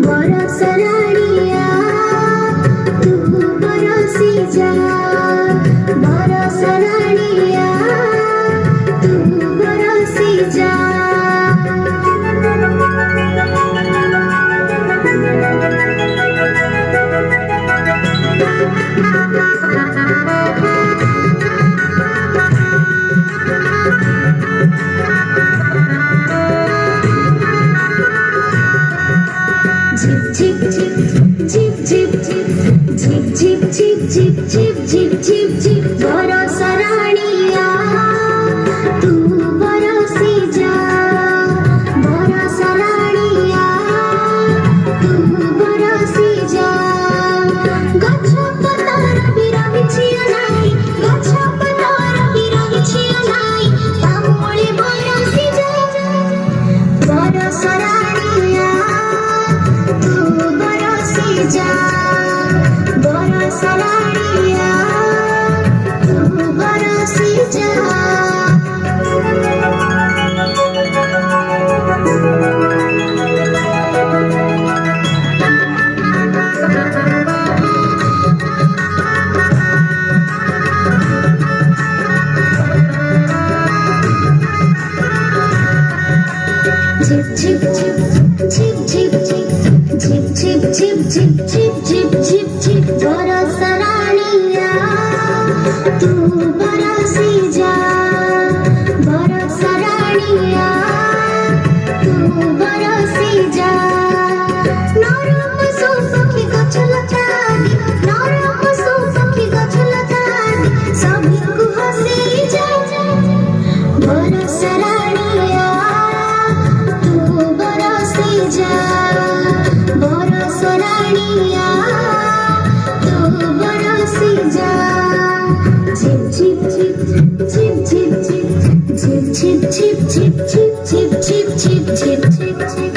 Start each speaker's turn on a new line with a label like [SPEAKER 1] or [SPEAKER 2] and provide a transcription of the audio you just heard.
[SPEAKER 1] बरसराणिया तू बरसी जा, बरसराणिया तू बरसी जा। झिप झिप झिप झिप झिप झिप झिप झिप झिप झिप झिप झिप बरसराणिया तू बरसी जा, बरसराणिया तू बरसी जा। गछ पतर बिरगिछि नाही, गछ पतर बिरगिछि नाही, तामुळे बरसी जा, बरसराणिया तू बरसी जा, बरसराणिया तू बरसी जा। झिप झिप झिप झिप झिप झिप झिप झिप झिप झिप झिप झिप झिप बरसराणिया तू बरसी जा, बरसराणिया तू बरसी जा। नर पशु पक्षी गछ लता आदि, नर पशु पक्षी गछ लता आदि सभीको हसी जा, बरसराणिया तू बरसी जा, बरसराणिया तू बरसी जा। झिप झिप झिप झिप झिप झिप झिप झिप झिप झिप झिप झिप झिप झिप झिप झिप।